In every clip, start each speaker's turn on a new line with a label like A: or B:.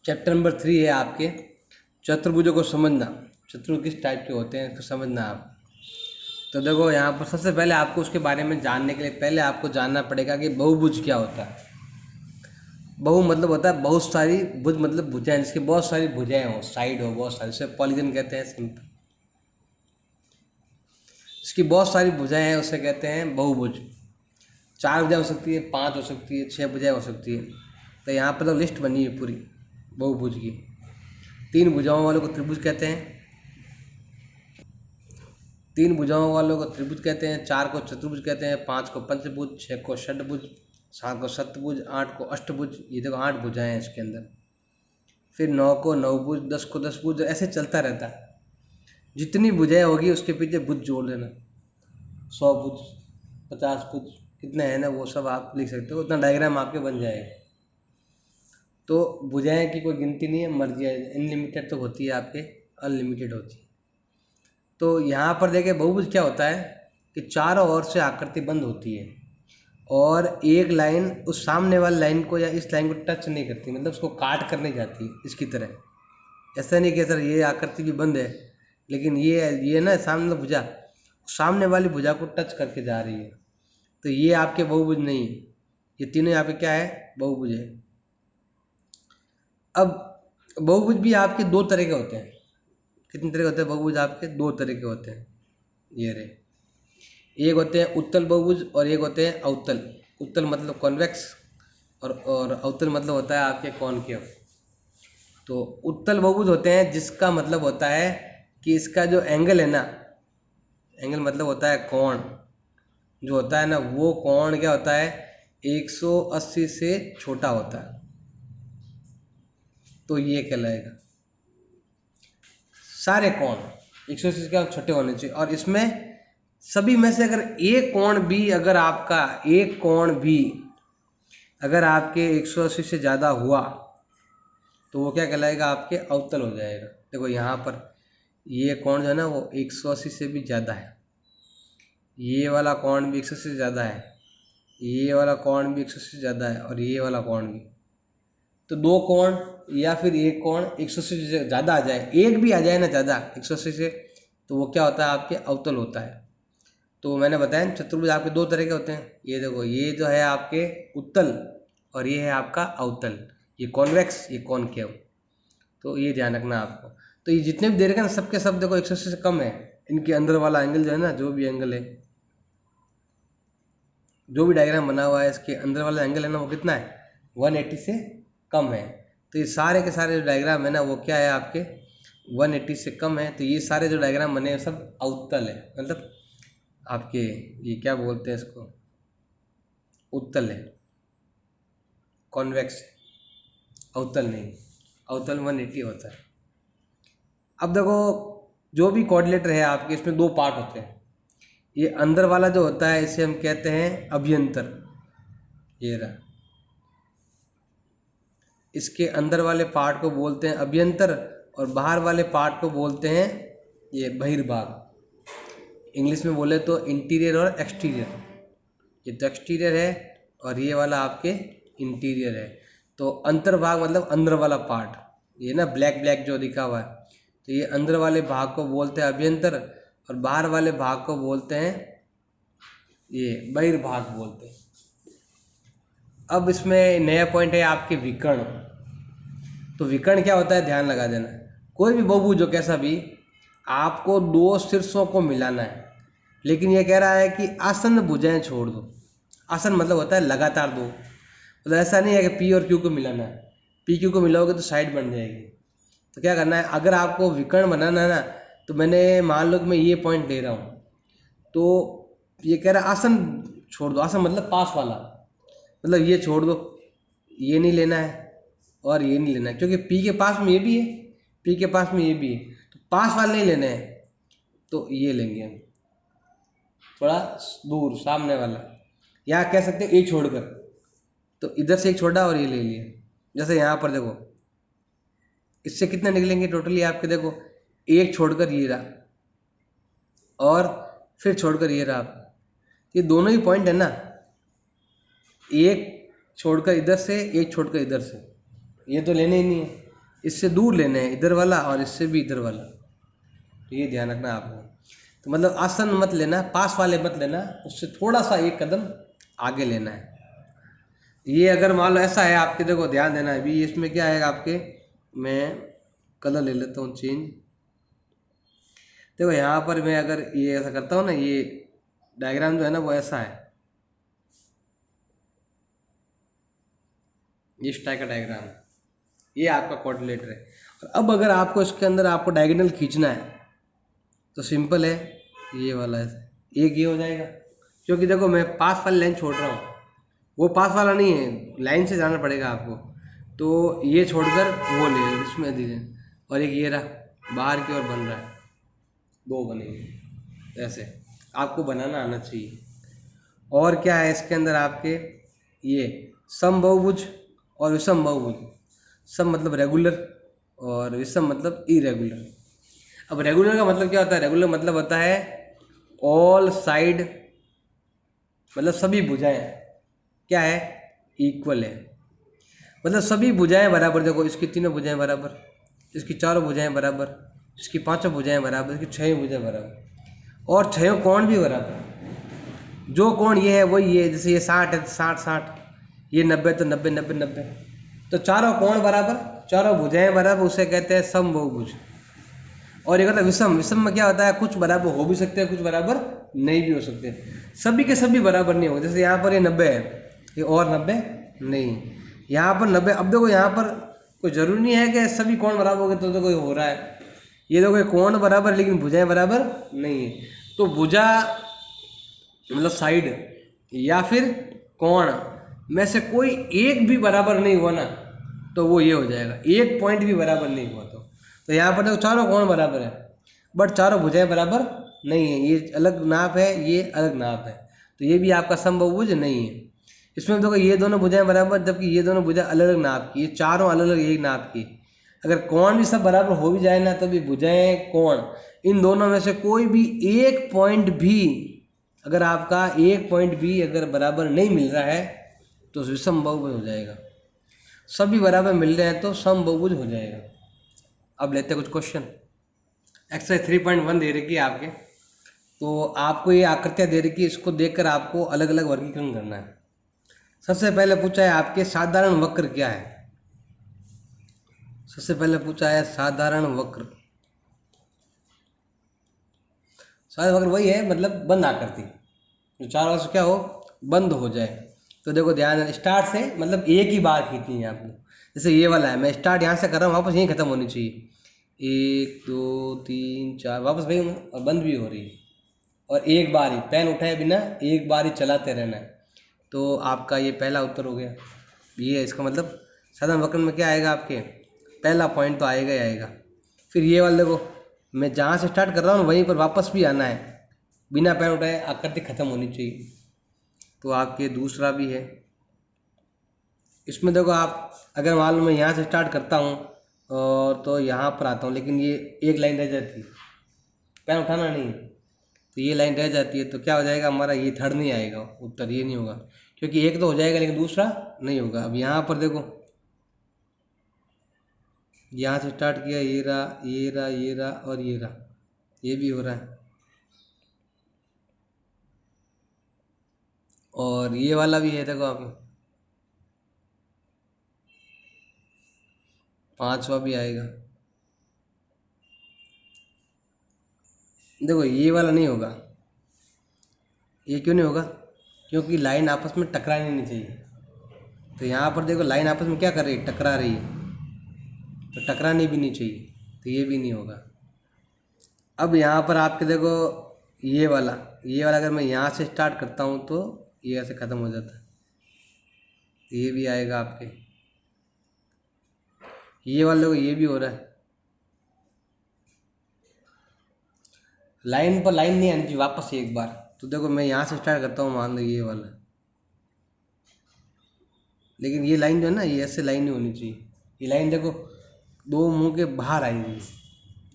A: Chapter number 3 है आपके चतुर्भुजों को समझना। चतुर्भुज किस टाइप के होते हैं इसको समझना आप। तो देखो यहाँ पर सबसे पहले आपको उसके बारे में जानने के लिए पहले आपको जानना पड़ेगा कि बहुभुज क्या होता है। बहु मतलब होता है बहुत सारी, भुज मतलब भुजाएं, जिसकी बहुत सारी भुजाएं हो, साइड हो बहुत सारी, इसे पॉलीगन कहते हैं सिंपल। इसकी बहुत सारी भुजाएं हैं उसे कहते हैं बहुभुज। 4 भुजाएं हो सकती है, 5 हो सकती है, 6 भुजाएं हो सकती है। तो यहाँ पर तो लिस्ट बनी है पूरी बहुभुज की। 3 भुजाओं वालों को त्रिभुज कहते हैं, 3 भुजाओं वालों को त्रिभुज कहते हैं, 4 को चतुर्भुज कहते हैं, 5 को पंचभुज, 6 को षटभुज, 7 को सप्तभुज, 8 को अष्टभुज। ये देखो 8 भुजाएं हैं इसके अंदर। फिर 9 को नवभुज, 10 को दशभुज, ऐसे चलता रहता है। जितनी भुजाएं होगी उसके पीछे भुज जोड़ लेना। 100 भुज, 50 भुज, कितने हैं ना वो सब आप लिख सकते हो, उतना डायग्राम आपके बन जाएगा। तो भुजाएं की कोई गिनती नहीं है, मर्जी है, अनलिमिटेड तो होती है आपके, अनलिमिटेड होती है। तो यहाँ पर देखिए बहुभुज क्या होता है कि चारों ओर से आकृति बंद होती है और एक लाइन उस सामने वाली लाइन को या इस लाइन को टच नहीं करती, मतलब उसको काट कर नहीं जाती इसकी तरह। ऐसा नहीं कि सर ये आकृति भी बंद है लेकिन ये ना सामने भुजा सामने वाली भुजा को टच करके जा रही है, तो ये आपके बहुभुज नहीं है। ये तीनों यहाँ पे क्या है, बहुभुज है। अब बहुभुज भी आपके 2 तरह के होते हैं। कितने तरह के होते हैं बहुभुज आपके? 2 तरह के होते हैं। ये रहे, एक होते हैं उत्तल बहुभुज और एक होते हैं अवतल। उत्तल मतलब कॉन्वेक्स और अवतल मतलब होता है आपके कॉनकेव। तो उत्तल बहुभुज होते हैं जिसका मतलब होता है कि इसका जो एंगल है ना, एंगल मतलब होता है कोण, जो होता है ना वो कोण क्या होता है 180 से छोटा होता है, तो ये कहलाएगा। सारे कोण 180 से क्या छोटे होने चाहिए, और इसमें सभी में से अगर एक कोण भी अगर आपका एक कोण भी अगर आपके 180 से ज़्यादा हुआ तो वो क्या कहलाएगा, आपके अवतल हो जाएगा। देखो यहाँ पर ये कोण जो है ना वो 180 से भी ज़्यादा है, ये वाला कोण भी 180 से ज़्यादा है, ये वाला कोण भी 180 से ज़्यादा है और ये वाला कोण भी। तो 2 कोण या फिर एक कोण 180 से ज़्यादा आ जाए, एक भी आ जाए ना ज़्यादा 180 से, तो वो क्या होता है, आपके अवतल होता है। तो मैंने बताया चतुर्भुज आपके 2 तरह के होते हैं। ये देखो ये जो है आपके उत्तल और ये है आपका अवतल, ये कॉन्वेक्स ये कॉनकेव। तो ये ध्यान रखना आपको। तो ये जितने भी दे रखे ना सबके सब देखो 180 से कम है। इनके अंदर वाला एंगल जो है ना, जो भी एंगल है, जो भी डायग्राम बना हुआ है इसके अंदर वाला एंगल है ना वो कितना है, 180 से कम है। तो ये सारे के सारे जो डायग्राम है ना वो क्या है आपके 180 से कम है। तो ये सारे जो डायग्राम बने हैं सब अवतल है, मतलब आपके ये क्या बोलते हैं इसको, उत्तल है, कॉन्वेक्स, अवतल नहीं। अवतल 180 होता है। अब देखो जो भी कोऑर्डिनेटर है आपके इसमें 2 पार्ट होते हैं। ये अंदर वाला जो होता है इसे हम कहते हैं अभ्यंतर, ये रहा, इसके अंदर वाले पार्ट को बोलते हैं अभ्यंतर और बाहर वाले पार्ट को बोलते हैं ये बहिर्भाग। इंग्लिश में बोले तो इंटीरियर और एक्सटीरियर। ये तो एक्सटीरियर है और ये वाला आपके इंटीरियर है। तो अंतर्भाग मतलब अंदर वाला पार्ट, ये ना ब्लैक ब्लैक जो दिखा हुआ है, तो ये अंदर वाले भाग को बोलते हैं अभ्यंतर और बाहर वाले भाग को बोलते हैं ये बहिर्भाग बोलते हैं। अब इसमें नया पॉइंट है आपके विकर्ण। तो विकर्ण क्या होता है, ध्यान लगा देना। कोई भी बहुभुज हो कैसा भी, आपको 2 शीर्षों को मिलाना है, लेकिन ये कह रहा है कि आसन्न भुजाएं छोड़ दो। आसन मतलब होता है लगातार 2, मतलब ऐसा नहीं है कि पी और क्यू को मिलाना है। पी क्यू को मिलाओगे तो साइड बन जाएगी। तो क्या करना है, अगर आपको विकर्ण बनाना है ना, तो मैंने मान लो कि मैं ये पॉइंट ले रहा हूँ, तो ये कह रहा है आसन छोड़ दो। आसन मतलब पास वाला, मतलब ये छोड़ दो, ये नहीं लेना है और ये नहीं लेना है, क्योंकि पी के पास में ये भी है, पी के पास में ये भी है, तो पास वाले नहीं लेने हैं, तो ये लेंगे हम थोड़ा दूर सामने वाला, या कह सकते हैं एक छोड़कर। तो इधर से एक छोड़ा और ये ले लिया। जैसे यहाँ पर देखो इससे कितने निकलेंगे टोटली आपके, देखो एक छोड़कर ये रहा और फिर छोड़कर ये रहा। ये दोनों ही पॉइंट है ना, एक छोड़कर इधर से एक छोड़कर इधर से, ये तो लेने ही नहीं है। इससे दूर लेना है इधर वाला और इससे भी इधर वाला, तो ये ध्यान रखना आपको। तो मतलब आसन मत लेना, पास वाले मत लेना, उससे थोड़ा सा एक कदम आगे लेना है। ये अगर मान लो ऐसा है आपके, देखो ध्यान देना है अभी इसमें क्या है आपके, मैं कलर ले लेता हूँ चेंज। देखो यहाँ पर मैं अगर ये ऐसा करता हूँ ना, ये डायग्राम जो है ना वो ऐसा है, ये इस टाइप का डायग्राम है, ये आपका कोऑर्डिनेटर है। और अब अगर आपको इसके अंदर आपको डायगोनल खींचना है तो सिंपल है, ये वाला है, एक ये हो जाएगा, क्योंकि देखो मैं पास वाली लाइन छोड़ रहा हूँ, वो पास वाला नहीं है, लाइन से जाना पड़ेगा आपको। तो ये छोड़कर वो ले इसमें दीजिए, और एक ये रहा बाहर की ओर बन रहा है, दो बनेंगे ऐसे, आपको बनाना आना चाहिए। और क्या है इसके अंदर आपके, ये समबाहुभुज और विषमबाहुभुज। सम मतलब रेगुलर और विषम मतलब इरेगुलर। अब रेगुलर का मतलब क्या होता है, रेगुलर मतलब होता है ऑल साइड, मतलब सभी भुजाएं क्या है, इक्वल है, मतलब सभी भुजाएं बराबर। देखो इसकी तीनों भुजाएं बराबर, इसकी चारों भुजाएं बराबर, इसकी पांचों भुजाएं बराबर, इसकी छह भुजाएं बराबर, और छह कोण भी बराबर। जो कोण ये है वही है, जैसे ये 60 है तो 60, ये 90 तो 90, 90, 90, तो चारों कोण बराबर, चारों भुजाएं बराबर, उसे कहते हैं समबाहुभुज। और एक होता है विषम। विषम में क्या होता है, कुछ बराबर हो भी सकते हैं, कुछ बराबर नहीं भी हो सकते, सभी के सभी बराबर नहीं होंगे। जैसे यहाँ पर ये 90 है, ये और 90 नहीं, यहाँ पर 90। अब देखो यहाँ पर कोई जरूरी नहीं है कि सभी कोण बराबर हो गए तो कोई हो रहा है, ये देखो कोण बराबर लेकिन भुजाएं बराबर नहीं है। तो भुजा मतलब साइड या फिर कोण में से कोई एक भी बराबर नहीं हुआ ना, तो वो ये हो जाएगा, एक पॉइंट भी बराबर नहीं हुआ तो यहाँ पर देखो चारों कोण बराबर है बट चारों भुजाएं बराबर नहीं है, ये अलग नाप है, ये अलग नाप है, तो ये भी आपका समबाहुभुज नहीं है। इसमें देखो ये दोनों भुजाएं बराबर, जबकि ये दोनों भुजाएं अलग अलग नाप की, ये चारों अलग अलग एक नाप की। अगर कोण भी सब बराबर हो भी जाए ना, तो भी भुजाएं कोण इन दोनों में से कोई भी एक पॉइंट भी, अगर आपका एक पॉइंट भी अगर बराबर नहीं मिल रहा है तो विषम बहुभुज हो जाएगा। सभी बराबर मिल रहे हैं तो समबाहुभुज हो जाएगा। अब लेते हैं कुछ क्वेश्चन। एक्सरसाइज 3.1 दे रखी है आपके, तो आपको ये आकृतियाँ दे रखी है, इसको देखकर आपको अलग अलग वर्गीकरण करना है। सबसे पहले पूछा है आपके साधारण वक्र क्या है। सबसे पहले पूछा है साधारण वक्र। साधारण वक्र वही है, मतलब बंद आकृति, जो चारों ओर से क्या हो, बंद हो जाए। तो देखो ध्यान, स्टार्ट से मतलब एक ही बार खींचनी है आपको। जैसे ये वाला है, मैं स्टार्ट यहाँ से कर रहा हूँ, वापस यहीं खत्म होनी चाहिए, 1 2 3 4, वापस वही और बंद भी हो रही है। और एक बार ही पेन उठाए बिना एक बार ही चलाते रहना है। तो आपका ये पहला उत्तर हो गया। ये है इसका मतलब साधारण वक्र में क्या आएगा, आपके पहला पॉइंट तो आएगा ही आएगा। फिर ये वाला देखो, मैं जहाँ से स्टार्ट कर रहा हूँ वहीं पर वापस भी आना है, बिना पेन उठाए आकृति खत्म होनी चाहिए। तो आपके दूसरा भी है। इसमें देखो आप अगर मान लो मैं यहाँ से स्टार्ट करता हूँ और तो यहाँ पर आता हूँ, लेकिन ये एक लाइन रह जाती है, पेन उठाना नहीं, तो ये लाइन रह जाती है, तो क्या हो जाएगा हमारा, ये थर्ड नहीं आएगा उत्तर, ये नहीं होगा, क्योंकि एक तो हो जाएगा लेकिन दूसरा नहीं होगा। अब यहाँ पर देखो, यहाँ से स्टार्ट किया, ये रहा, ये रहा, ये रहा और ये रहा, ये भी हो रहा है, और ये वाला भी है। देखो आप, पांचवा भी आएगा। देखो ये वाला नहीं होगा, ये क्यों नहीं होगा, क्योंकि लाइन आपस में टकरानी नहीं चाहिए। तो यहाँ पर देखो लाइन आपस में क्या कर रही है, टकरा रही है, तो टकरानी भी नहीं चाहिए, तो ये भी नहीं होगा। अब यहाँ पर आपके देखो ये वाला अगर मैं यहाँ से स्टार्ट करता हूँ तो ये ऐसे ख़त्म हो जाता है, ये भी आएगा आपके। ये वाला देखो ये भी हो रहा है, लाइन पर लाइन नहीं आनी चाहिए वापस एक बार। तो देखो मैं यहाँ से स्टार्ट करता हूँ, मान लो ये वाला, लेकिन ये लाइन जो है ना, ये ऐसे लाइन नहीं होनी चाहिए, ये लाइन देखो दो मुंह के बाहर आएगी,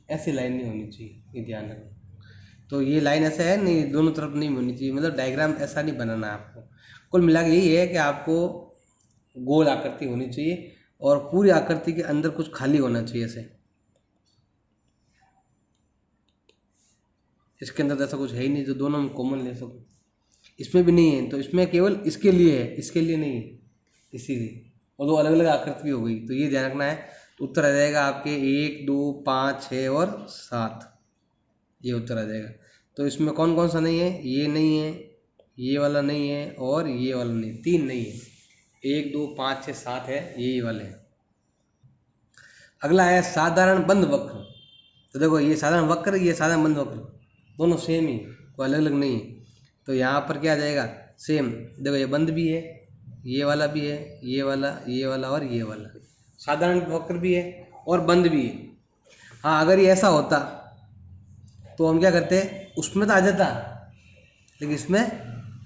A: ऐसी लाइन नहीं होनी चाहिए, ये ध्यान रखना। तो ये लाइन ऐसे है नहीं, दोनों तरफ नहीं होनी चाहिए, मतलब डायग्राम ऐसा नहीं बनाना है आपको। कुल मिला के यही है कि आपको गोल आकृति होनी चाहिए और पूरी आकृति के अंदर कुछ खाली होना चाहिए ऐसे। इसके अंदर ऐसा कुछ है ही नहीं जो दोनों में कॉमन ले सको। इसमें भी नहीं है, तो इसमें केवल इसके लिए है, इसके लिए नहीं है, इसीलिए। और दो अलग अलग आकृति भी हो गई, तो ये ध्यान रखना है। तो उत्तर आ जाएगा आपके 1, 2, 5, 6 और 7, ये उत्तर आ जाएगा। तो इसमें कौन कौन सा नहीं है? ये नहीं है, ये वाला नहीं है और ये वाला नहीं, 3 नहीं है। 1, 2, 5, 6, 7 है, यही वाले हैं। अगला है साधारण बंद वक्र। तो देखो ये साधारण वक्र, ये साधारण बंद वक्र, दोनों सेम ही, कोई अलग अलग नहीं है। तो यहाँ पर क्या आ जाएगा? सेम। देखो ये बंद भी है, ये वाला भी है, ये वाला और ये वाला। साधारण वक्र भी है और बंद भी है। हाँ, अगर ये ऐसा होता तो हम क्या करते, उसमें तो आ जाता, लेकिन इसमें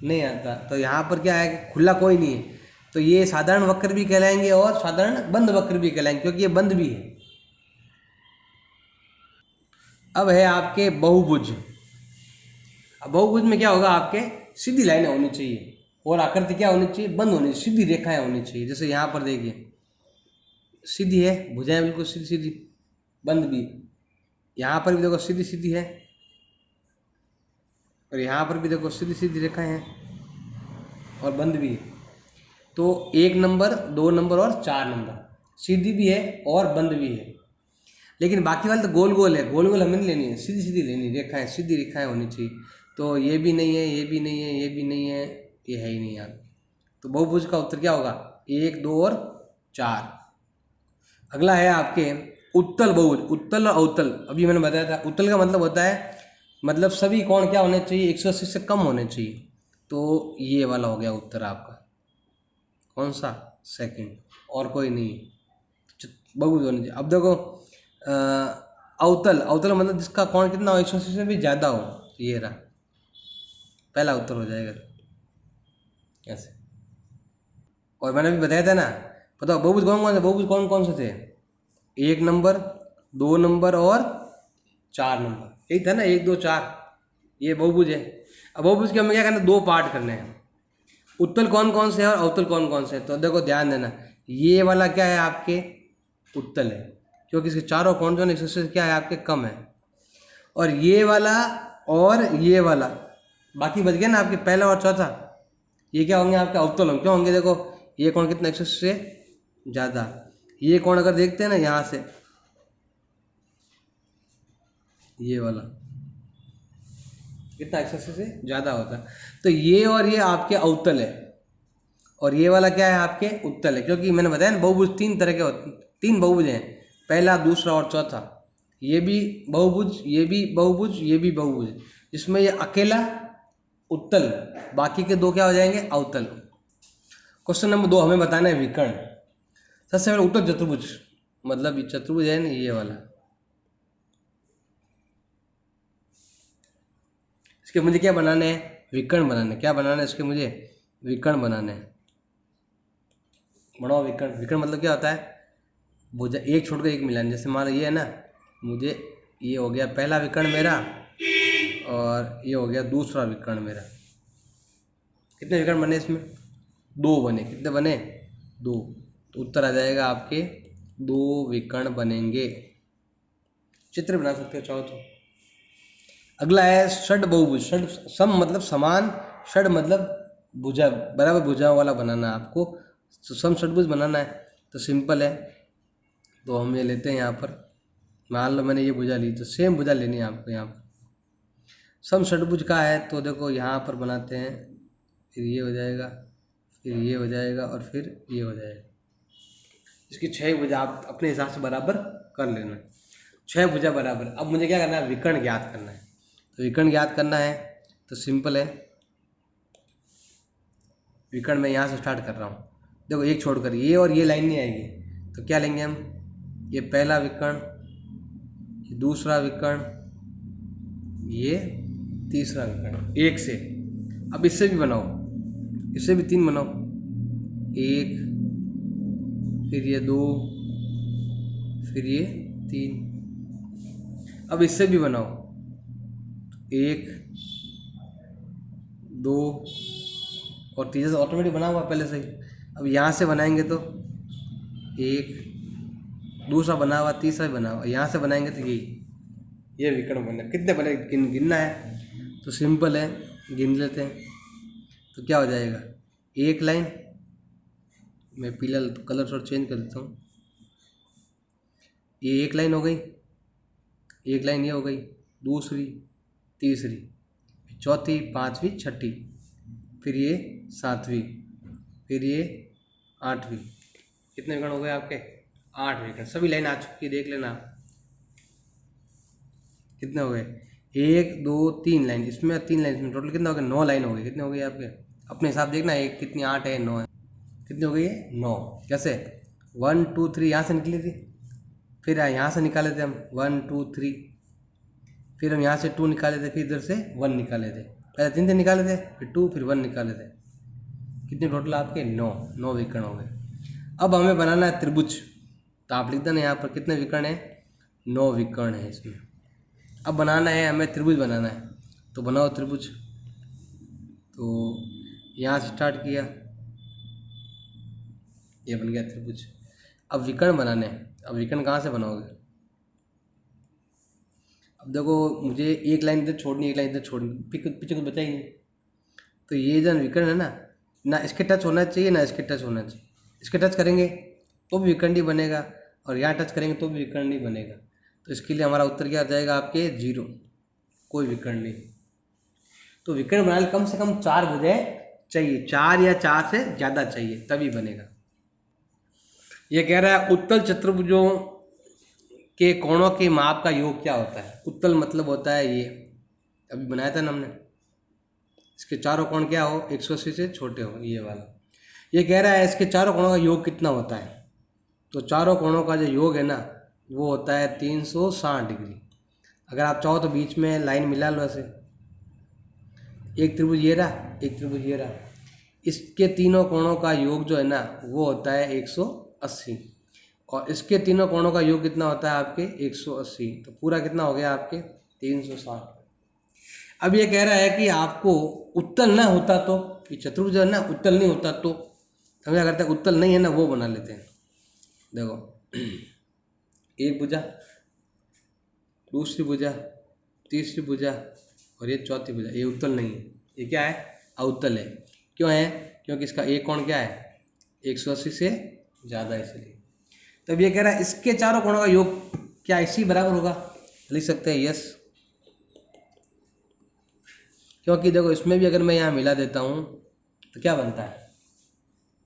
A: नहीं आता। तो यहाँ पर क्या है कि खुला कोई नहीं है, तो ये साधारण वक्र भी कहलाएंगे और साधारण बंद वक्र भी कहलाएंगे, क्योंकि ये बंद भी है। अब है आपके बहुभुज। अब बहुभुज में क्या होगा? आपके सीधी लाइनें होनी चाहिए और आकृति क्या होनी चाहिए? बंद होनी चाहिए, सीधी रेखाएं होनी चाहिए। जैसे यहाँ पर देखिए सीधी है, भुजाएं बिल्कुल सीधी सीधी, बंद भी। यहाँ पर भी देखो सीधी सीधी है और यहाँ पर भी देखो सीधी सीधी रेखाएं हैं और बंद भी है। तो 1 नंबर, 2 नंबर और 4 नंबर सीधी भी है और बंद भी है। लेकिन बाकी वाले तो गोल गोल है, गोल गोल हमें नहीं लेनी है, सीधी सीधी लेनी, रेखाएं सीधी रेखाएं होनी चाहिए। तो ये भी नहीं है, ये भी नहीं है, ये भी नहीं है, ये है ही नहीं यार। तो बहुभुज का उत्तर क्या होगा? 1, 2 और 4। अगला है आपके उत्तल बहुभुज। उत्तल और अवतल, अभी मैंने बताया था। उत्तल का मतलब होता है, मतलब सभी कोण क्या होने चाहिए? 180 से कम होने चाहिए। तो ये वाला हो गया उत्तर आपका। कौन सा? सेकंड, और कोई नहीं, बहुभुज होने चाहिए। अब देखो अवतल। अवतल मतलब जिसका कोण कितना हो? 180 से भी ज़्यादा हो। ये रहा पहला उत्तर हो जाएगा ऐसे। और मैंने भी बताया था ना, बताओ बहुभुज कौन कौन से? बहुभुज कौन कौन से थे? 1 नंबर, 2 नंबर और 4 नंबर, यही था ना, 1, 2, 4, ये बहुभुज है। अब बहुभुज के हमें क्या करना है? 2 पार्ट करने हैं। उत्तल कौन कौन से है और अवतल कौन कौन से है? तो देखो ध्यान देना, ये वाला क्या है? आपके उत्तल है, क्योंकि इसके चारों कोण जो है 180 से क्या है? आपके कम है। और ये वाला और ये वाला, बाकी बच गया ना आपके पहला और चौथा, ये क्या होंगे? आपके अवतल होंगे। क्यों होंगे? देखो ये कोण कितना? 180 से ज़्यादा। ये कोण अगर देखते हैं ना यहाँ से, ये वाला कितना? 180 से ज़्यादा होता है। तो ये और ये आपके अवतल है और ये वाला क्या है? आपके उत्तल है। क्योंकि मैंने बताया ना, बहुभुज 3 तरह के होते, 3 बहुभुज हैं, पहला, दूसरा और चौथा। ये भी बहुभुज, ये भी बहुभुज, ये भी बहुभुज, जिसमें ये अकेला उत्तल, बाकी के 2 क्या हो जाएंगे? अवतल। क्वेश्चन नंबर 2 हमें बताना है विकर्ण। सबसे पहले उत्तल चतुर्भुज, मतलब ये चतुर्भुज है ना, ये वाला, इसके मुझे क्या बनाने हैं? विकर्ण बनाने। क्या बनाना है इसके? मुझे विकर्ण बनाने हैं। बनाओ विकर्ण। विकर्ण मतलब क्या होता है? भुजा एक छोड़ कर एक मिलान। जैसे मान लो ये है ना, मुझे ये हो गया पहला विकर्ण मेरा और ये हो गया दूसरा विकर्ण मेरा। कितने विकर्ण बने इसमें? 2 बने। कितने बने? 2। तो उत्तर आ जाएगा आपके 2 विकर्ण बनेंगे। चित्र बना सकते हो चाहो तो। अगला है षड बहुभुज। षड सम मतलब समान, षड मतलब भुजा, बराबर भुजाओं वाला बनाना है आपको। तो सम षडभुज बनाना है, तो सिंपल है। तो हम ये लेते हैं यहाँ पर, मान लो मैंने ये भुजा ली, तो सेम भुजा लेनी है आपको यहाँ पर। सम षडभुज का है तो देखो यहाँ पर बनाते हैं, फिर ये हो जाएगा, फिर ये हो जाएगा और फिर ये हो जाएगा। इसकी 6 भुजा आप अपने हिसाब से बराबर कर लेना, 6 भुजा बराबर। अब मुझे क्या करना है? विकर्ण ज्ञात करना है। तो विकर्ण ज्ञात करना है तो सिंपल है, विकर्ण मैं यहाँ से स्टार्ट कर रहा हूँ। देखो एक छोड़कर ये और ये लाइन नहीं आएगी, तो क्या लेंगे हम? ये पहला विकर्ण, ये दूसरा विकर्ण, ये तीसरा विकर्ण, एक से। अब इससे भी बनाओ, इससे भी 3 बनाओ, 1, फिर ये 2, फिर ये 3। अब इससे भी बनाओ, 1, 2 और तीसरा से ऑटोमेटिक बना हुआ पहले से ही। अब यहाँ से बनाएंगे तो एक, दूसरा बना हुआ, तीसरा भी बना हुआ, यहाँ से बनाएंगे तो ये विकर्ण बना। कितने बने गिनना है तो सिंपल है, गिन लेते हैं। तो क्या हो जाएगा, एक लाइन, मैं पीला कलर थोड़ा चेंज कर देता हूँ, ये एक लाइन हो गई, एक लाइन ये हो गई, दूसरी, तीसरी, चौथी, पांचवी, छठी, फिर ये सातवीं, फिर ये आठवीं। कितने विकर्ण हो गए आपके, 8 विकर्ण। सभी लाइन आ चुकी है, देख लेना कितने हो गए, 1 2 3 लाइन, इसमें 3 लाइन, इसमें टोटल कितना हो गया, 9 लाइन हो गई। कितने हो गए आपके, अपने हिसाब देखना, एक कितनी, 8 है 9 है, कितनी हो गई है 9। कैसे, 1 2 3 यहाँ से निकली थी, फिर यहाँ से निकाले थे हम 1 2 3, फिर हम यहाँ से 2 निकाले थे, फिर इधर से 1 निकाले थे, पहले 3 निकाले थे, फिर 2, फिर 1 निकाले थे। कितने टोटल आपके, 9 विकर्ण हो गए। अब हमें बनाना है त्रिभुज, तो आप लिख देना यहाँ पर कितने विकर्ण है, 9 विकर्ण है इसमें। अब बनाना है हमें त्रिभुज बनाना है, तो बनाओ त्रिभुज। तो यहाँ से स्टार्ट किया, ये बन गया त्रिभुज। अब विकर्ण बनाने हैं, अब विकर्ण कहाँ से बनाओगे, अब देखो मुझे एक लाइन इधर छोड़नी, एक लाइन इधर छोड़नी, पीछे कुछ बचा ही नहीं। तो ये जो विकर्ण है ना इसके टच होना चाहिए, ना इसके टच होना चाहिए। इसके टच करेंगे तो भी विकर्ण नहीं बनेगा, और यहाँ टच करेंगे तो भी विकर्ण नहीं बनेगा। तो इसके लिए हमारा उत्तर क्या आ जाएगा आपके, 0, कोई विकर्ण नहीं। तो विकर्ण बनाने कम से कम 4 भुजाएं चाहिए, 4 या 4 से ज़्यादा चाहिए, तभी बनेगा। ये कह रहा है उत्तल चतुर्भुजों के कोणों के माप का योग क्या होता है। उत्तल मतलब होता है ये, अभी बनाया था ना हमने, इसके चारों कोण क्या हो, 180 से छोटे हो, ये वाला। ये कह रहा है इसके चारों कोणों का योग कितना होता है। तो चारों कोणों का जो योग है ना वो होता है 360 डिग्री। अगर आप चाहो तो बीच में लाइन मिला लो ऐसे, एक त्रिभुज ये रहा, एक त्रिभुज ये रहा, इसके तीनों कोणों का योग जो है ना वो होता है 180, और इसके तीनों कोणों का योग कितना होता है आपके, 180। तो पूरा कितना हो गया आपके, 360। अब ये कह रहा है कि आपको उत्तल ना होता तो, ये चतुर्भुज है ना उत्तल नहीं होता तो हम क्या करते हैं, उत्तल नहीं है ना वो बना लेते हैं। देखो एक भुजा, दूसरी भुजा, तीसरी भुजा, और ये चौथी भुजा, ये उत्तल नहीं है, ये क्या है, अउत्तल है। क्यों है, क्योंकि इसका एक कोण क्या है, 180 से ज़्यादा, इसलिए। तब ये कह रहा है इसके चारों कोणों का योग क्या इसी बराबर होगा, लिख सकते हैं यस। क्योंकि देखो इसमें भी अगर मैं यहाँ मिला देता हूँ तो क्या बनता है,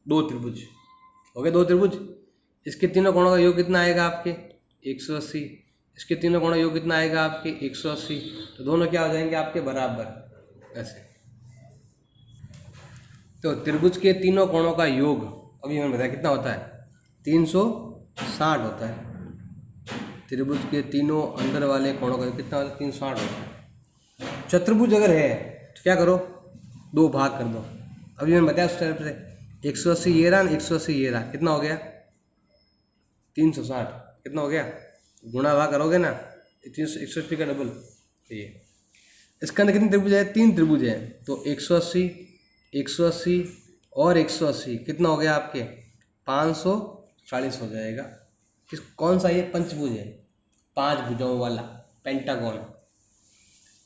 A: 2 त्रिभुज हो गए, 2 त्रिभुज। इसके तीनों कोणों का योग कितना आएगा आपके, 180। इसके तीनों कोणों का योग कितना आएगा आपके, 180। तो दोनों क्या हो जाएंगे आपके बराबर, ऐसे। तो त्रिभुज के तीनों कोणों का योग अभी मैंने बताया कितना होता है, 360 होता है। त्रिभुज के तीनों अंदर वाले कोणों का कितना होता है, 360 होता है। चतुर्भुज अगर है तो क्या करो, 2 भाग कर दो। अभी मैंने बताया उस टाइप से 180 ये रहा, 180 ये रहा, कितना हो गया 360, कितना हो गया, गुणा भाग करोगे ना, 180 का डबल। ये इसके अंदर कितने त्रिभुज है, 3 त्रिभुज है। तो 180, 180 और 180 कितना हो गया आपके, 540 हो जाएगा। कौन सा, ये पंचभुज है, 5 भुजाओं वाला पेंटागन।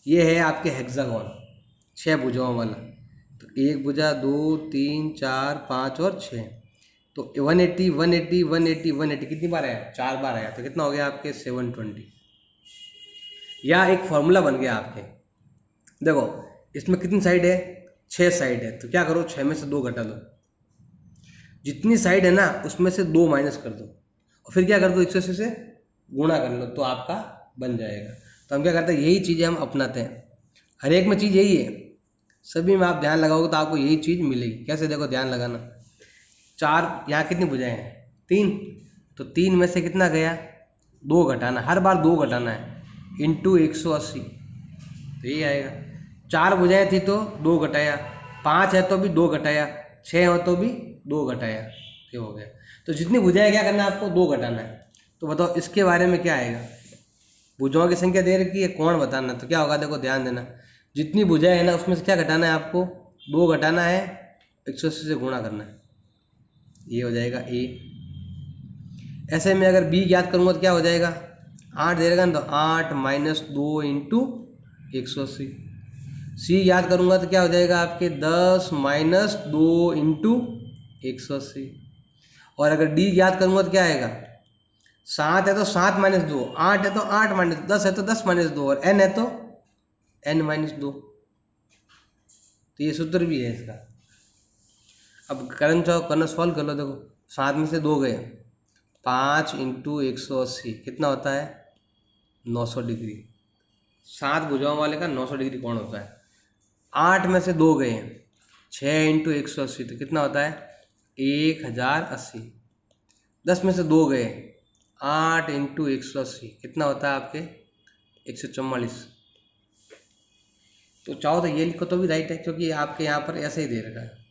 A: ये है आपके हेक्सागन, 6 भुजाओं वाला। तो एक भुजा, 2 3 4 5 और 6। तो 180 180 180 180 कितनी बार आया, 4 बार आया। तो कितना हो गया आपके 720। या एक फॉर्मूला बन गया आपके, देखो इसमें कितनी साइड है, 6 साइड है। तो क्या करो, 6 में से 2 घटा दो, जितनी साइड है ना उसमें से 2 माइनस कर दो, और फिर क्या कर दो, 180 से गुणा कर लो, तो आपका बन जाएगा। तो हम क्या करते हैं, यही चीज़ें हम अपनाते हैं, हर एक में चीज़ यही है, सभी में आप ध्यान लगाओगे तो आपको यही चीज़ मिलेगी। कैसे, देखो ध्यान लगाना, 4 यहाँ कितनी भुजाएं हैं, 3। तो 3 में से कितना गया, 2 घटाना, हर बार 2 घटाना है, इंटू 180, तो यही आएगा। 4 भुजाएं थी तो 2 घटाया, 5 है तो भी 2 घटाया, 6 हो तो भी 2 घटाया, ये हो गया। तो जितनी भुजाएं क्या करना है आपको, 2 घटाना है। तो बताओ इसके बारे में क्या आएगा, भुजाओं की संख्या दे रखी है, कोण बताना। तो क्या होगा, देखो ध्यान देना, जितनी भुजाएं है ना उसमें से क्या घटाना है आपको, 2 घटाना है, 180 से गुणा करना है, ये हो जाएगा ए। ऐसे में अगर b ज्ञात करूँगा तो क्या हो जाएगा, 8 दे देगा ना, तो 8 माइनस 2 इंटू 180। c याद करूँगा तो क्या हो जाएगा आपके 10 माइनस 2 इंटू 180। और अगर d याद करूँगा तो क्या आएगा, 7 है तो 7 माइनस 2, 8 है तो 8 माइनस 10 है तो 10 माइनस 2, और n है तो n माइनस 2। तो ये सूत्र भी है इसका। अब करना सॉल्व कर लो। देखो 7 में से 2 गए, 5 इंटू 180 कितना होता है, 900 डिग्री। 7 भुजाओं वाले का 900 डिग्री कोण होता है। 8 में से 2 गए, 6 इंटू 180 तो कितना होता है, 1080। 10 में से 2 गए, 8 इंटू 180 कितना होता है आपके 144। तो चाहो तो ये लिखो तो भी राइट है, क्योंकि आपके यहाँ पर ऐसे ही दे रखा है।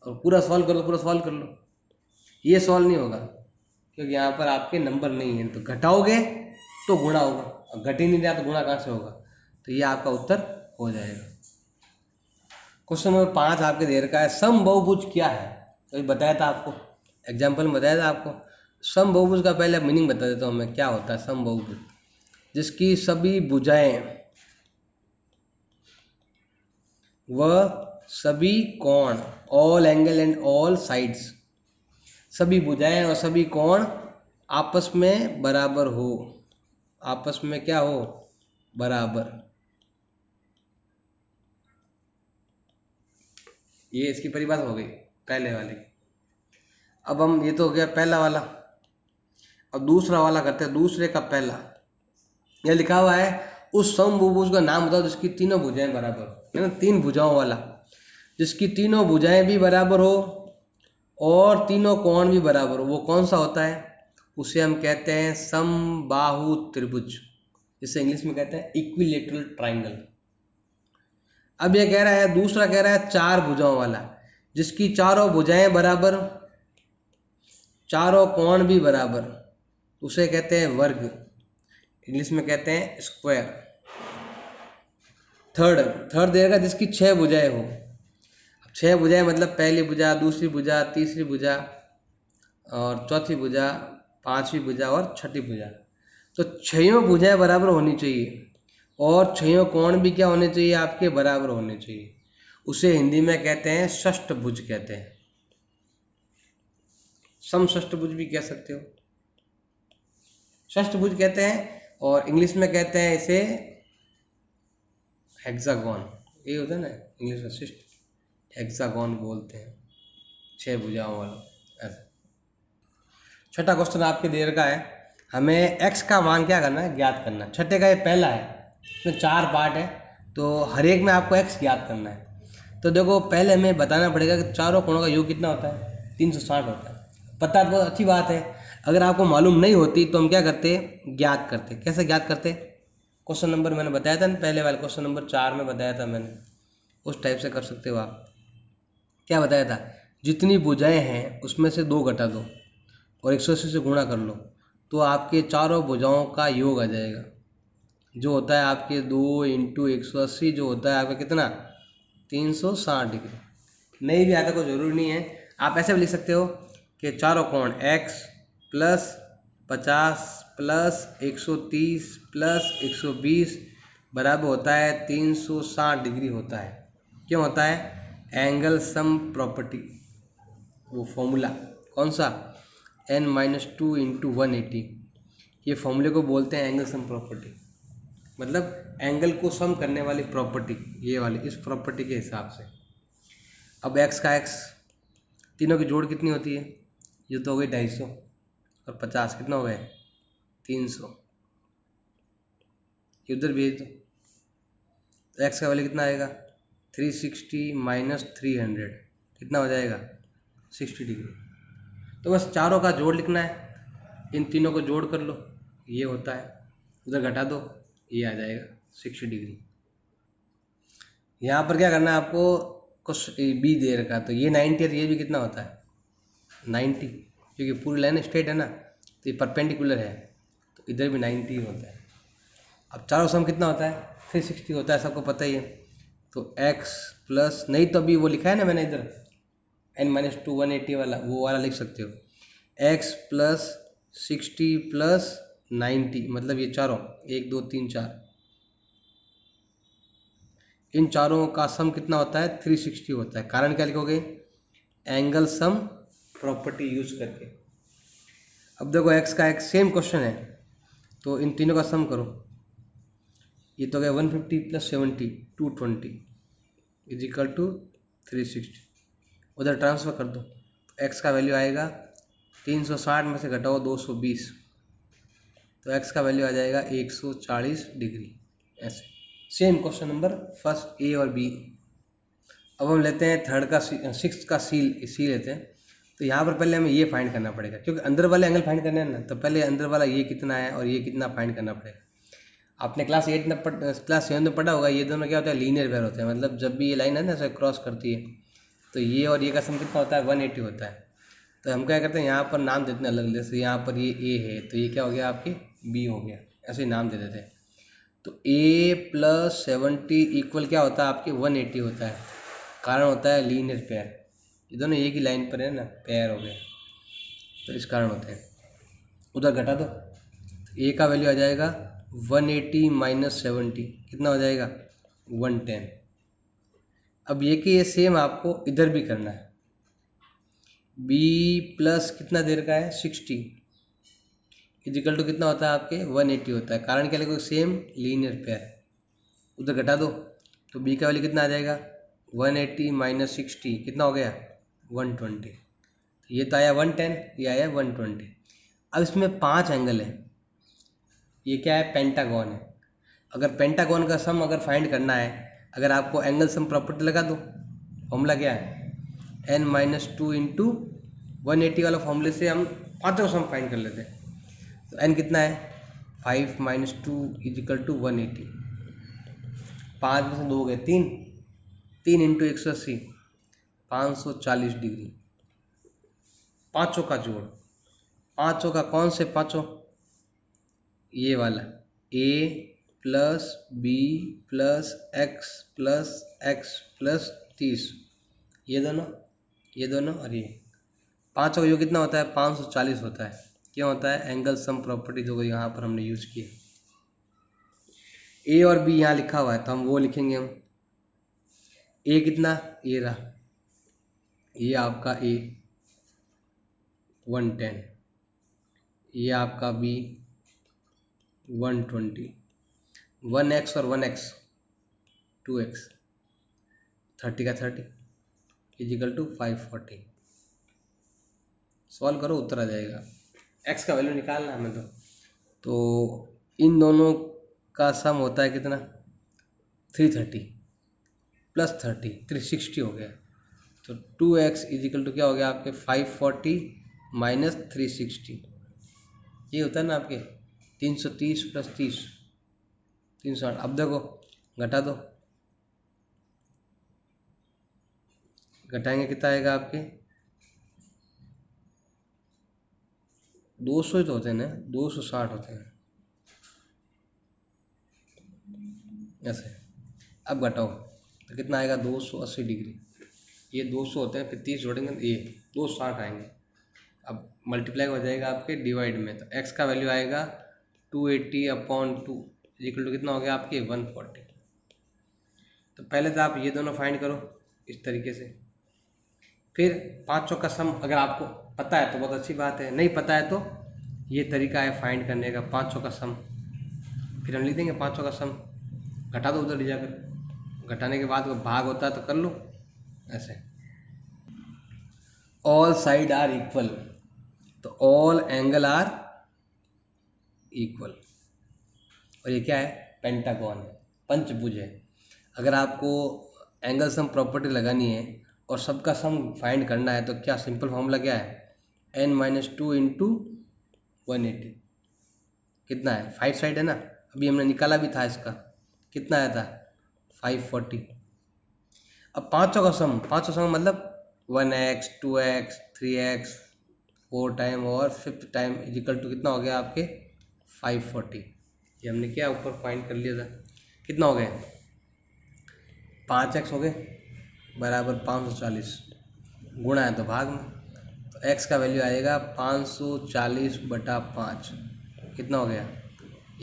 A: और पूरा सॉल्व कर लो, पूरा सॉल्व कर लो। ये सॉल्व नहीं होगा क्योंकि यहाँ पर आपके नंबर नहीं है, तो घटाओगे तो गुणा होगा, और घट ही नहीं रहा तो गुणा कहाँ से होगा। तो ये आपका उत्तर हो जाएगा। क्वेश्चन नंबर 5 आपके दे रखा है, समबहुभुज क्या है। तो ये बताया था आपको, एग्जाम्पल में बताया था आपको। समबहुभुज का पहले मीनिंग बता देता हूँ मैं, क्या होता है समबहुभुज। जिसकी सभी भुजाएं व सभी कोण, all angle and all sides, सभी भुजाएं और सभी कोण आपस में बराबर हो। आपस में क्या हो, बराबर। ये इसकी परिभाषा हो गई पहले वाली। अब हम, ये तो हो गया पहला वाला। अब दूसरा वाला करते हैं, दूसरे का पहला। यह लिखा हुआ है, उस समबहुभुज का नाम बताओ जिसकी तीनों भुजाएं बराबर, है ना, 3 भुजाओं वाला, जिसकी तीनों भुजाएं भी बराबर हो और तीनों कोण भी बराबर हो। वो कौन सा होता है, उसे हम कहते हैं समबाहु त्रिभुज, जिसे इंग्लिश में कहते हैं इक्विलेटरल ट्राइंगल। अब ये कह रहा है, दूसरा कह रहा है 4 भुजाओं वाला, जिसकी चारों भुजाएं बराबर, चारों कोण भी बराबर, उसे कहते हैं वर्ग, इंग्लिश में कहते हैं स्क्वायर। थर्ड देगा जिसकी 6 भुजाएं हो। 6 भुजाएं मतलब पहली भुजा, दूसरी भुजा, तीसरी भुजा और चौथी भुजा, 5वीं भुजा और छठी भुजा। तो 6 भुजाएं बराबर होनी चाहिए और 6 कोण भी क्या होने चाहिए, आपके बराबर होने चाहिए। उसे हिंदी में कहते हैं षष्ठभुज कहते हैं, समषष्ठभुज भी कह सकते हो, षष्ठभुज कहते हैं। और इंग्लिश में कहते हैं इसे हेक्सागोन। ये होता है ना इंग्लिश में, शिष्ट हेक्सागोन बोलते हैं, 6 भुजाओं वाला। ऐसा। छठा क्वेश्चन आपके देर का है, हमें x का मान क्या करना है, ज्ञात करना है। छठे का ये पहला है, इसमें 4 पार्ट है, तो हर एक में आपको x ज्ञात करना है। तो देखो पहले हमें बताना पड़ेगा कि चारों कोणों का योग कितना होता है, 360 होता है। पता तो बहुत अच्छी बात है। अगर आपको मालूम नहीं होती तो हम क्या करते, ज्ञात करते। कैसे ज्ञात करते, क्वेश्चन नंबर मैंने बताया था ना, पहले वाले क्वेश्चन नंबर 4 में बताया था मैंने, उस टाइप से कर सकते हो आप। क्या बताया था, जितनी भुजाएं हैं उसमें से 2 घटा दो और 180 से गुणा कर लो, तो आपके चारों भुजाओं का योग आ जाएगा, जो होता है आपके 2 इंटू 180, जो होता है आपका कितना, 360 डिग्री। नहीं भी आता कोई ज़रूरी नहीं है, आप ऐसे भी लिख सकते हो कि चारों कोण x प्लस 50 प्लस 130 प्लस 120 बराबर होता है 360 डिग्री होता है। क्यों होता है, एंगल सम प्रॉपर्टी, वो फॉर्मूला कौन सा, n-2 इंटू 180। ये फॉर्मूले को बोलते हैं एंगल सम प्रॉपर्टी, मतलब एंगल को सम करने वाली प्रॉपर्टी, ये वाली, इस प्रॉपर्टी के हिसाब से। अब x का x, तीनों की जोड़ कितनी होती है, ये तो हो गई 250 और 50 कितना हो गया 300, ये उधर भेज दो। तो x का वैल्यू कितना आएगा, 360 माइनस 300 कितना हो जाएगा 60 डिग्री। तो बस चारों का जोड़ लिखना है, इन तीनों को जोड़ कर लो, ये होता है, उधर घटा दो, ये आ जाएगा 60 डिग्री। यहाँ पर क्या करना है आपको, कुछ बी दे रखा, तो ये 90 है, तो ये भी कितना होता है 90, क्योंकि पूरी लाइन स्ट्रेट है ना, तो ये परपेंडिकुलर है, तो इधर भी 90 होता है। अब चारों सम कितना होता है 360 होता है, सबको पता ही है। तो x प्लस, नहीं तो अभी वो लिखा है ना मैंने इधर n-2 180 वाला, वो वाला लिख सकते हो, x प्लस 60 प्लस 90, मतलब ये चारों 1 2 3 4, इन चारों का सम कितना होता है 360 होता है। कारण क्या लिखोगे, एंगल सम प्रॉपर्टी यूज करके। अब देखो एक्स का एक सेम क्वेश्चन है, तो इन तीनों का सम करो। ये तो गया 150 प्लस 70 220 इज इक्वल टू 360। उधर ट्रांसफ़र कर दो, एक्स का वैल्यू आएगा 360 में से घटाओ 220, तो एक्स का वैल्यू आ जाएगा 140 डिग्री। ऐसे same question number first A और बी। अब हम लेते हैं थर्ड का सिक्स का सी लेते हैं। तो यहाँ पर पहले हमें ये फाइंड करना पड़ेगा, क्योंकि अंदर वाले एंगल फाइंड करने हैं ना, तो पहले अंदर वाला ये कितना है और ये कितना फाइंड करना पड़ेगा। आपने क्लास 7 में पढ़ा होगा, ये दोनों क्या होता है, लीनियर पेयर होते हैं। मतलब जब भी ये लाइन है ना ऐसे क्रॉस करती है, तो ये और ये का सम कितना होता है 180 होता है। तो हम क्या करते हैं, यहाँ पर नाम देते हैं अलग, जैसे यहाँ पर ये ए है तो ये क्या हो गया आपके बी हो गया, ऐसे ही नाम दे देते हैं। तो ए प्लस 70 इक्वल क्या होता है आपके 180 होता है। कारण होता है लीनियर पेयर, ये दोनों एक ही लाइन पर है ना, पेयर हो गए, तो इस कारण होते हैं। उधर घटा दो, ए का वैल्यू आ जाएगा 180 माइनस 70, कितना हो जाएगा 110। अब ये कि ये सेम आपको इधर भी करना है। b प्लस कितना देर का है 60 इजिकल टू कितना होता है आपके 180 होता है। कारण क्या लिखोगे, सेम लीनियर पेयर, उधर घटा दो, तो b का वैल्यू कितना आ जाएगा 180 माइनस 60, कितना हो गया 120। ये तो आया 110, ये आया 120। अब इसमें 5 एंगल है, ये क्या है पेंटागन है। अगर पेंटागन का सम अगर फाइंड करना है, अगर आपको एंगल सम प्रॉपर्टी लगा दो, फॉर्मूला क्या है n माइनस 2 इंटू 180 वाला फॉर्मूले से हम पाँचों सम फाइंड कर लेते हैं। तो n कितना है 5 माइनस 2 इजिकल टू 180, 5 में से 2 हो गए 3, 3 इंटू 180 540 डिग्री। पाँचों का जोड़, पाँचों का कौन से पाँचों, ये वाला a plus B plus X plus X plus 30, ये दोनों और ये पाँचों का योग कितना होता है 540 होता है। क्या होता है एंगल सम प्रॉपर्टी, जो यहाँ पर हमने यूज किया। ए और बी यहाँ लिखा हुआ है तो हम वो लिखेंगे। हम ए कितना, ये रहा, ये आपका ए 110, ये आपका बी 120, 1x और 1x 2x, 30 का 30 इजिकल टू 540। सॉल्व करो उत्तर आ जाएगा। x का वैल्यू निकालना हमें तो इन दोनों का सम होता है कितना 330 प्लस 30 360 हो गया। तो 2x इजिकल टू क्या हो गया आपके 540 माइनस 360, ये होता है ना आपके 330 प्लस 30 360। अब देखो घटा दो, घटाएंगे कितना आएगा आपके 200 ही तो होते हैं ना, 260 होते हैं ऐसे। अब घटाओ तो कितना आएगा 280 डिग्री, ये 200 होते हैं, फिर 30 जोड़ेंगे तो ये 260 आएंगे। अब मल्टीप्लाई हो जाएगा आपके डिवाइड में, तो x का वैल्यू आएगा 280/2 इक्वल टू कितना हो गया आपके 140। तो पहले तो आप ये दोनों फाइंड करो इस तरीके से, फिर पाँचों का सम अगर आपको पता है तो बहुत अच्छी बात है, नहीं पता है तो ये तरीका है फाइंड करने का पाँचों का सम। फिर हम लिख देंगे पाँचों का सम, घटा दो उधर ले जाकर, घटाने के बाद भाग होता है तो कर लो ऐसे। ऑल साइड आर इक्वल, तो ऑल एंगल आर इक्वल, और ये क्या है पेंटागन है, पंचभुज है। अगर आपको एंगल सम प्रॉपर्टी लगानी है और सबका सम फाइंड करना है तो क्या सिंपल फॉर्मूला क्या है n माइनस 2 इंटू 180, कितना है 5 साइड है ना, अभी हमने निकाला भी था इसका, कितना आया था 540। अब पाँचों का सम मतलब 1x 2x 3x 4 टाइम और 5th टाइम इजिकल टू कितना हो गया आपके 540। ये हमने क्या ऊपर फाइंड कर लिया था, कितना हो गया 5x हो गए बराबर 540, गुणा है तो भाग में, तो एक्स का वैल्यू आएगा 540/5। कितना हो गया?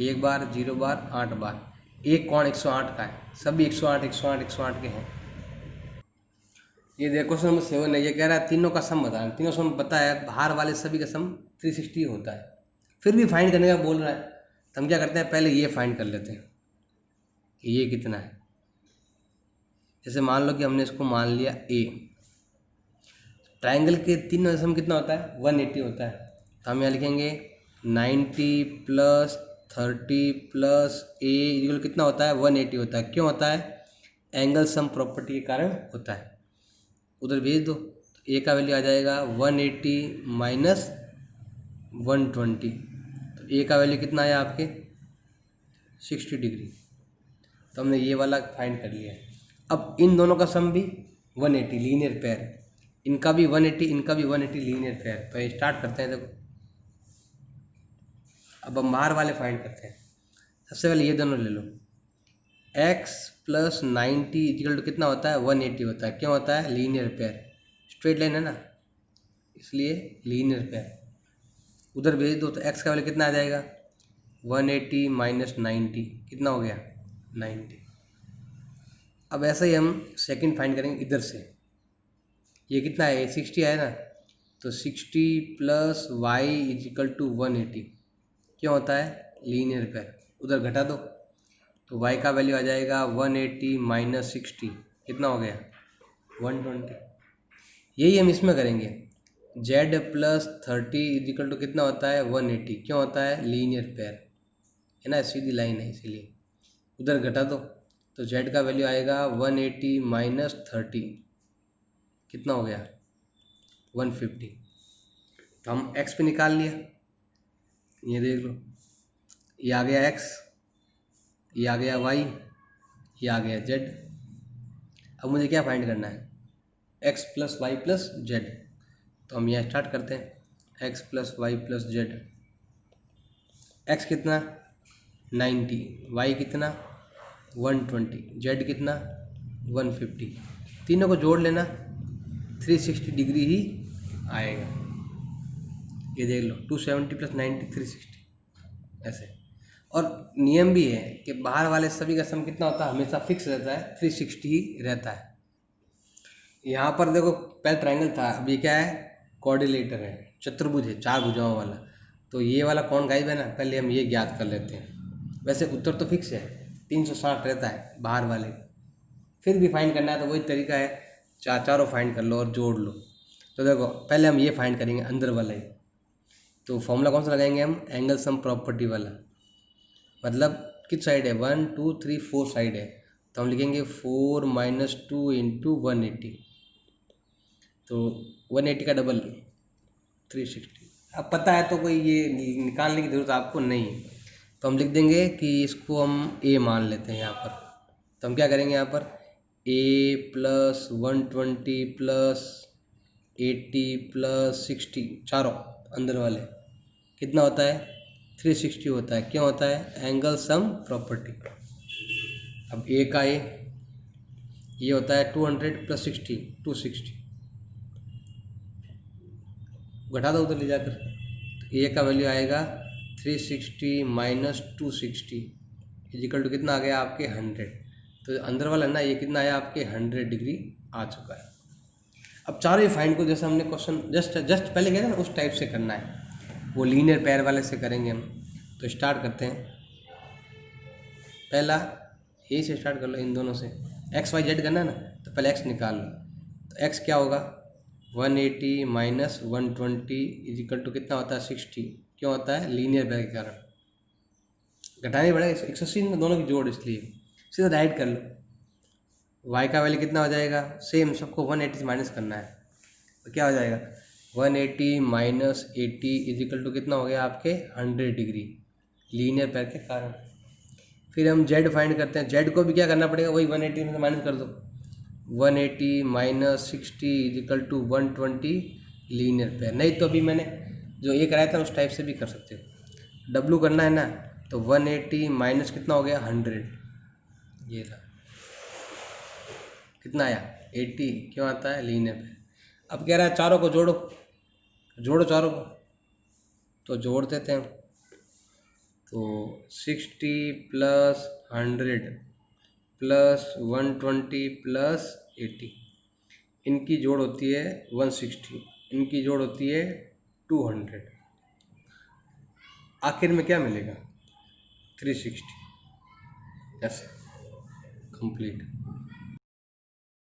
A: 1 बार, 0 बार, 8 बार। एक कोण 108 का है, सभी 108 108 108 के हैं। ये देखो क्वेश्चन नंबर 7 है, ये कह रहा है तीनों का सम बताना। तीनों सम पता है, बाहर वाले सभी का सम 360 होता है, फिर भी फाइंड करने का बोल रहा है। तो हम क्या करते हैं, पहले ये फाइंड कर लेते हैं कि ये कितना है। जैसे मान लो कि हमने इसको मान लिया ए। ट्राइंगल के तीनों सम कितना होता है? 180 होता है। तो हम यहाँ लिखेंगे 90 + 30 + a इक्वल कितना होता है? 180 होता है। क्यों होता है? एंगल सम प्रॉपर्टी के कारण होता है। उधर भेज दो, तो ए का वैल्यू आ जाएगा 180 - 120। तो ए का वैल्यू कितना आया आपके? 60 डिग्री। तो हमने ये वाला फाइंड कर लिया है। अब इन दोनों का सम भी 180 लीनियर पेयर, इनका भी 180, इनका भी 180 लीनियर पेयर। तो ये स्टार्ट करते हैं। देखो अब हम बाहर वाले फाइंड करते हैं। सबसे पहले ये दोनों ले लो, x + 90 इक्वल टू कितना होता है? 180 होता है। क्यों होता है? लीनियर पेयर, स्ट्रेट लाइन है ना, इसलिए लीनियर पेयर। उधर भेज दो, तो x का वैल्यू कितना आ जाएगा? 180 - 90 कितना हो गया? 90। अब ऐसा ही हम सेकंड फाइंड करेंगे इधर से। ये कितना है? 60 है ना, तो 60 + y = 180। क्यों होता है? Linear pair. उधर घटा दो, तो y का वैल्यू आ जाएगा 180 - 60 कितना हो गया? 120। यही हम इसमें करेंगे। z + 30 = कितना होता है? 180। क्यों होता है? लीनियर पेयर है ना, सीधी लाइन है इसीलिए। उधर घटा दो, तो z का वैल्यू आएगा 180 - 30 कितना हो गया? 150। तो हम x पे निकाल लिया, ये देख लो, ये आ गया x, ये आ गया y, ये आ गया z। अब मुझे क्या फाइंड करना है? x + y + z। तो हम यहाँ स्टार्ट करते हैं, x + y + z। x कितना? 90, y कितना? 120, z कितना? 150। तीनों को जोड़ लेना, 360 डिग्री ही आएगा। ये देख लो, 270 + 90 360 ऐसे। और नियम भी है कि बाहर वाले सभी का सम कितना होता है? हमेशा फिक्स रहता है, 360 ही रहता है। यहाँ पर देखो, पहले ट्रायंगल था, अब ये क्या है? क्वाड्रिलेटर है, चतुर्भुज है, 4 भुजाओं वाला। तो ये वाला कौन गायब है ना, पहले हम ये ज्ञात कर लेते हैं। वैसे उत्तर तो फिक्स है, 360 रहता है बाहर वाले, फिर भी फाइंड करना है तो वही तरीका है, चारों फाइंड कर लो और जोड़ लो। तो देखो पहले हम ये फाइंड करेंगे अंदर वाला ही। तो फॉर्मूला कौन सा लगाएंगे हम? एंगल सम प्रॉपर्टी वाला। मतलब किस साइड है? 1 2 3 4 साइड है, तो हम लिखेंगे 4 - 2 × 180। तो 180 का डबल 360। अब पता है तो कोई ये निकालने की ज़रूरत आपको नहीं है। तो हम लिख देंगे कि इसको हम a मान लेते हैं यहाँ पर। तो हम क्या करेंगे यहाँ पर? a + 120 + 80 + 60 चारों अंदर वाले कितना होता है? 360 होता है। क्यों होता है? Angle sum property. अब a का a ये होता है 200 + 60 260, घटा दो उधर ले जाकर। तो a का वैल्यू आएगा 360 - 260 = कितना आ गया आपके? 100। तो अंदर वाला ना, ये कितना आया आपके? 100 डिग्री आ चुका है। अब चारों ही फाइंड को जैसे हमने क्वेश्चन जस्ट पहले किया था ना, उस टाइप से करना है। वो लीनियर पेयर वाले से करेंगे हम। तो स्टार्ट करते हैं, पहला यही से स्टार्ट कर लो, इन दोनों से। x y z करना है ना, तो पहले x निकाल लो। तो x क्या होगा? 180 - 120 = कितना होता है? 60। क्यों होता है? लीनियर पेयर के कारण। घटाने पड़ेगा 180 में दोनों की जोड़, इसलिए सीधा राइट कर लो। y का वैल्यू कितना हो जाएगा? सेम सबको 180 से माइनस करना है, तो क्या हो जाएगा? 180 - 80 = कितना हो गया आपके? 100 डिग्री, लीनियर पेयर के कारण। फिर हम z फाइंड करते हैं। z को भी क्या करना पड़ेगा? वही 180 में से माइनस कर दो। 180 - 60 = 120 लीनियर पेयर। नहीं तो अभी मैंने जो ये कराया था उस टाइप से भी कर सकते हो। w करना है ना, तो 180 माइनस कितना हो गया? 100। ये था कितना आया? 80। क्यों आता है? Linear pair. अब कह रहा है चारों को जोड़ो, तो जोड़ो चारों को, तो जोड़ देते हैं। तो 60 प्लस 100 प्लस 120 प्लस 80, इनकी जोड़ होती है 160, इनकी जोड़ होती है 200, आखिर में क्या मिलेगा 360। ऐसे कंप्लीट।